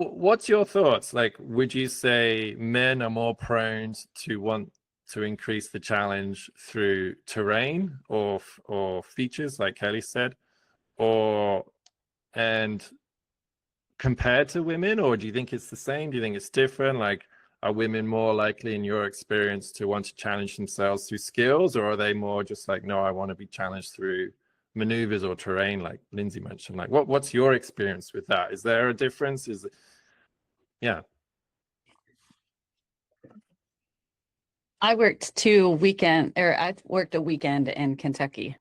What's your thoughts? Like, would you say men are more prone to want to increase the challenge through terrain or features, like Kelly said, or and compared to women, or do you think it's the same? Do you think it's different? Like, are women more likely in your experience to want to challenge themselves through skills, or are they more just like, no, I want to be challenged through maneuvers or terrain, like Lindsay mentioned? Like, what's your experience with that? Is there a difference? Yeah. I worked a weekend in Kentucky,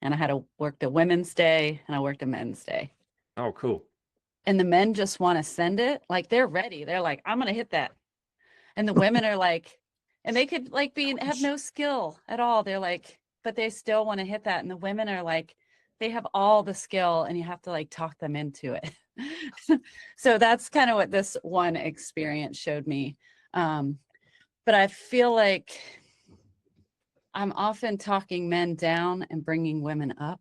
and I had worked a women's day and I worked a men's day. Oh, cool. And the men just want to send it. Like, they're ready. They're like, I'm going to hit that. And the women are like, and they could like have no skill at all. They're like, but they still want to hit that. And the women are like, they have all the skill and you have to like talk them into it. So that's kind of what this one experience showed me. But I feel like I'm often talking men down and bringing women up,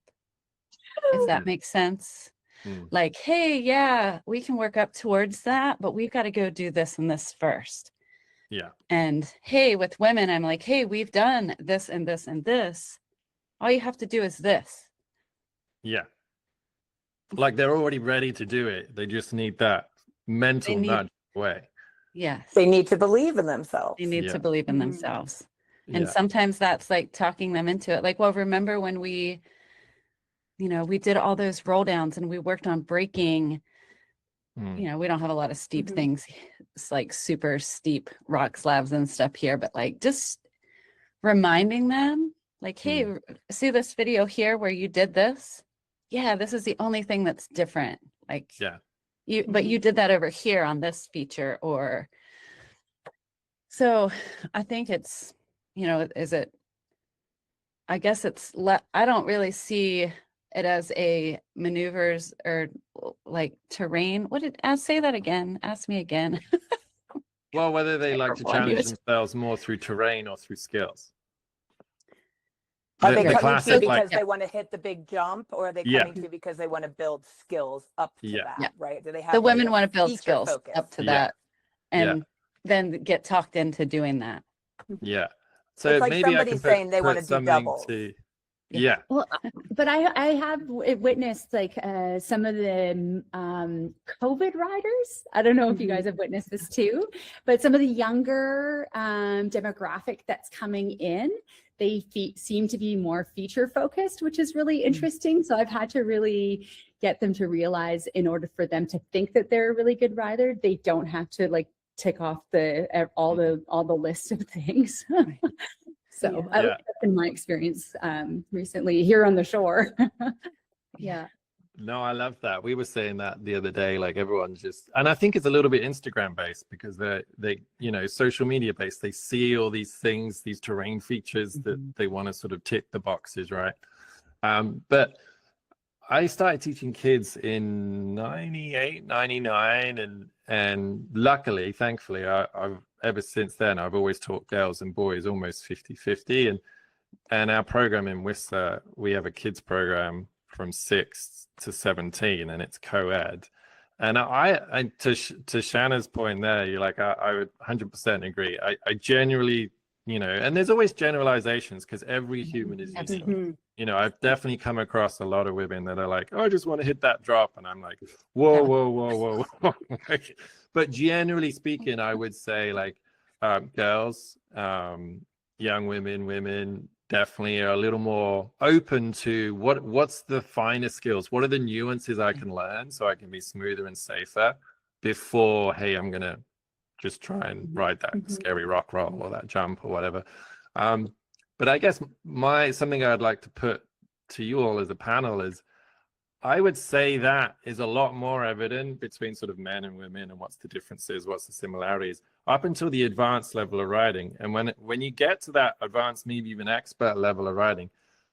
if that makes sense. Like, hey, yeah, we can work up towards that, but we've got to go do this and this first. Yeah. And hey, with women, I'm like, hey, we've done this and this and this. All you have to do is this. Yeah. Like, they're already ready to do it. They just need that mental nudge way. Yes. They need to believe in themselves. They need to believe in themselves. And Yeah. sometimes that's like talking them into it. Like, well, remember when we did all those roll downs and we worked on braking. We don't have a lot of steep things. It's like super steep rock slabs and stuff here, but like just reminding them like, hey, see this video here where you did this? Yeah, this is the only thing that's different. Like, yeah, but you did that over here on this feature. Or so I think it's, I guess I don't really see it as a maneuvers or like terrain. Say that again? Ask me again. Well, whether they like to challenge themselves more through terrain or through skills. Are they coming to because they want to hit the big jump, or are they coming to because they want to build skills up to that, right? Do they have the women want to build skills focus up to that and then get talked into doing that? Yeah. So it's like maybe somebody saying they want to do doubles. Yeah. Well, but I have witnessed like some of the COVID riders. I don't know if you guys have witnessed this too, but some of the younger demographic that's coming in, they seem to be more feature focused, which is really interesting. So I've had to really get them to realize, in order for them to think that they're a really good rider, they don't have to like tick off all the list of things. So that's been my experience recently here on the shore. Yeah. No, I love that. We were saying that the other day, like everyone's just, and I think it's a little bit Instagram based because they social media based. They see all these things, these terrain features that they want to sort of tick the boxes, right? But I started teaching kids in 98, 99, and luckily, thankfully, I've ever since then, I've always taught girls and boys almost 50-50. And our program in Whistler, we have a kids program from 6 to 17, and it's co-ed. And I to Shanna's point there, you're like, I would 100% agree. I genuinely, and there's always generalizations because every human is unique. I've definitely come across a lot of women that are like, oh, I just want to hit that drop. And I'm like, whoa. But generally speaking, I would say like girls, young women definitely are a little more open to what's the finer skills. What are the nuances I can learn so I can be smoother and safer before, hey, I'm going to just try and ride that scary rock roll or that jump or whatever. But I guess something I'd like to put to you all as a panel is, I would say that is a lot more evident between sort of men and women, and what's the differences, what's the similarities, up until the advanced level of riding. And when you get to that advanced, maybe even expert level of riding,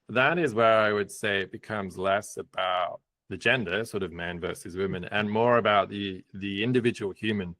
that is where I would say it becomes less about the gender, sort of man versus women, and more about the individual human